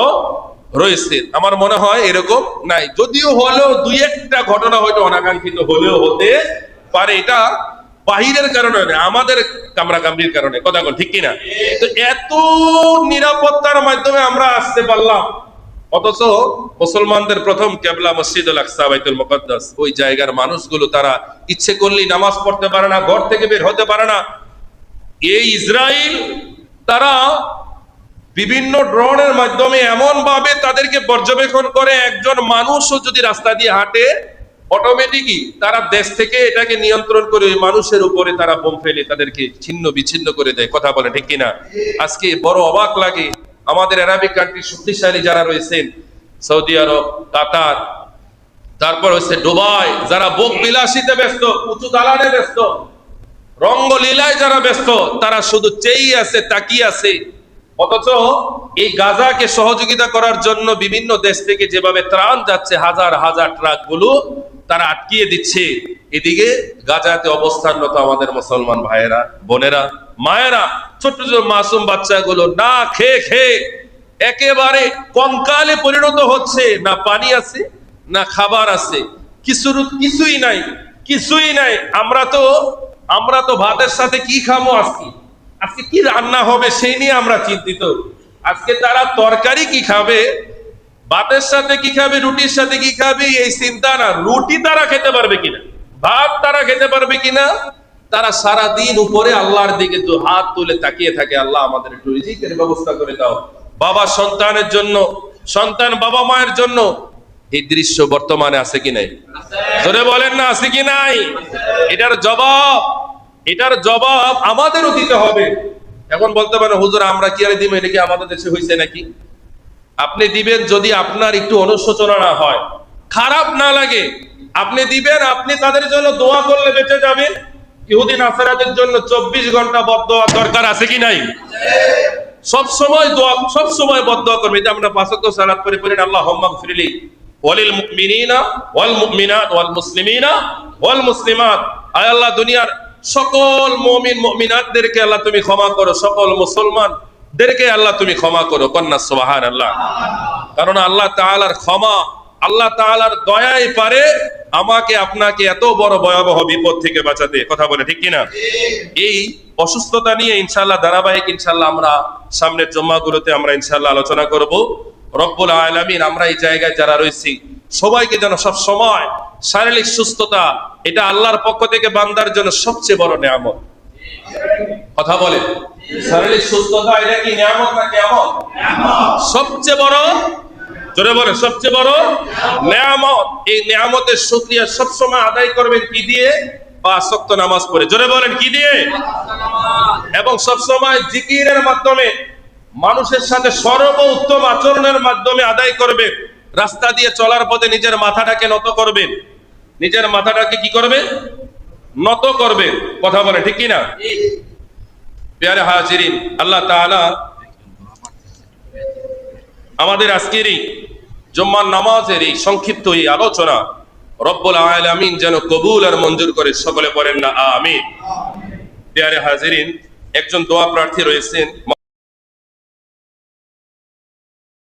রয়েছে। আমার মনে হয় এরকম নাই, যদিও হলেও দুই একটা ঘটনা হয়তো অনাকাঙ্ক্ষিত হলেও হতে পারে। এটা বাহিরের কারণে না, আমাদের কামড়াকামড়ির কারণে। কথা বল ঠিক কিনা? তো এত নিরাপত্তার মাধ্যমে আমরা আসতে পারলাম, অথচ মুসলমানদের প্রথম কেবলা মসজিদুল আকসা বাইতুল মুকদ্দাস, ওই জায়গার মানুষগুলো তারা ইচ্ছে করলেই নামাজ পড়তে পারে না, ঘর থেকে বের হতে পারে না। এই ইসরাইল তারা বিভিন্ন ড্রোনের মাধ্যমে এমন ভাবে তাদেরকে পর্যবেক্ষণ করে, একজন মানুষও যদি রাস্তা দিয়ে হাঁটে অটোমেটিকই তারা দেশ থেকে এটাকে নিয়ন্ত্রণ করে ওই মানুষের উপরে তারা বোম ফেলে তাদেরকে ছিন্ন বিচ্ছিন্ন করে দেয়। কথা বলে ঠিক কিনা? আজকে বড় অবাক লাগে, আমাদের আরবিক কান্ট্রি শক্তিশালী যারা রয়েছেন, সৌদি আরব, কাতার, তারপর হচ্ছে দুবাই, যারা ভোগ বিলাসিতে ব্যস্ত, উঁচু দালানে ব্যস্ত, রঙ্গলীলায় যারা ব্যস্ত, তারা শুধু চেয়ে আছে, তাকিয়ে আছে। অথচ এই গাজাকে সহযোগিতা করার জন্য বিভিন্ন দেশ থেকে যেভাবে ত্রাণ যাচ্ছে, হাজার হাজার ট্রাক গুলো তারা আটকিয়ে দিচ্ছে। এদিকে গাজাতে অবস্থানরত আমাদের মুসলমান ভাইয়েরা, বোনেরা, মায়েরা, ছোট ছোট মাসুম বাচ্চাগুলো না খেয়ে খেয়ে একেবারে কঙ্কালে পরিণত হচ্ছে। না পানি আছে, না খাবার আছে, কিছুই নাই, কিছুই নাই। আমরা তো ভাতের সাথে কি খাবো, আজকে কি রান্না হবে সেই নিয়ে আমরা চিন্তিত। আজকে তারা তরকারি কি খাবে, ভাতের সাথে কি খাবে, রুটির সাথে কি খাবে, এই চিন্তা না। রুটি তারা খেতে পারবে কিনা, ভাত তারা খেতে পারবে কিনা, তারা সারা দিন উপরে আল্লাহর দিকে হাত তুলে তাকিয়ে থাকে, আল্লাহ আমাদের একটু রিজিকের ব্যবস্থা করে দাও। বাবা সন্তানের জন্য, সন্তান বাবা মায়ের জন্য। এই দৃশ্য বর্তমানে আছে কি নাই? জোরে বলেন না, আছে কি নাই? এটার জবাব আমাদেরও দিতে হবে। এখন বলতে পারেন, হুজুর আমরা কি আর দিব, এটা কি আমাদের দেশে হয়েছে নাকি? আপনি দিবেন যদি আপনার একটু অনুশোচনা না হয়, খারাপ না লাগে, আপনি দিবেন। আপনি তাদের জন্য দোয়া করলে বেঁচে যাবেন। ইহুদি নাসারাদের জন্য 24 ঘন্টা বদদোয়া দরকার আছে কি নাই? সব সময় বদদোয়া করবে। এটা আমরা 5 ওয়াক্ত সালাত পড়ে পড়েন, আল্লাহুম্মা গফিরলি ওয়ালিল মুমিনিনা ওয়াল মুমিনাত ওয়াল মুসলিমিনা ওয়াল মুসলিমাত। আয় আল্লাহ, দুনিয়ার সকল মুমিন মুমিনাতদেরকে আল্লাহ তুমি ক্ষমা করো, সকল মুসলমানদেরকে আল্লাহ তুমি ক্ষমা করো। কন্যা সুবহানাল্লাহ। কারণ আল্লাহ তাআলার ক্ষমা, আল্লাহ তাআলার দয়াই পারে আমাকে আপনাকে এত বড় ভয়াবহ বিপদ থেকে বাঁচাতে। কথা বলে ঠিক কিনা? এই অসুস্থতা নিয়ে ইনশাআল্লাহ ধারাবাহিক ইনশাআল্লাহ আমরা সামনের জুম্মাগুলোতে আমরা ইনশাআল্লাহ আলোচনা করব। রব্বুল আলামিন আমরা এই জায়গায় যারা রয়েছি সবাইকে যেন সব সময় শারীরিক সুস্থতা, এটা আল্লাহর পক্ষ থেকে বান্দার জন্য সবচেয়ে বড় নিয়ামত। কথা বলে, শারীরিক সুস্থতা এটা কি নিয়ামত না কিয়ামত? সবচেয়ে বড়, জোরে বলে, সবচেয়ে বড় নিয়ামত। এই নিয়ামতের শুকরিয়া সবসময় আদায় করবেন কি দিয়ে? 5 ওয়াক্ত নামাজ পড়ে। জোরে বলেন, কি দিয়ে? এবং সবসময় জিকিরের মাধ্যমে, মানুষের সাথে সর্বোত্তম আচরণের মাধ্যমে আদায় করবে। রাস্তা দিয়ে চলার পথে নিজের মাথাটাকে নত করবেন, নিজের মাথাটাকে কি করবে? নত করবে। কথা বলে ঠিক কিনা? প্রিয় হাজিরিন, আল্লাহ তাআলা আমাদের আজকের এই জুম্মার নামাজের এই সংক্ষিপ্ত এই আলোচনা রব্বুল আলামিন যেন কবুল আর মঞ্জুর করে, সকলে পড়েন না আমিন। প্রিয় হাজিরিন, একজন দোয়া প্রার্থী রয়েছেন।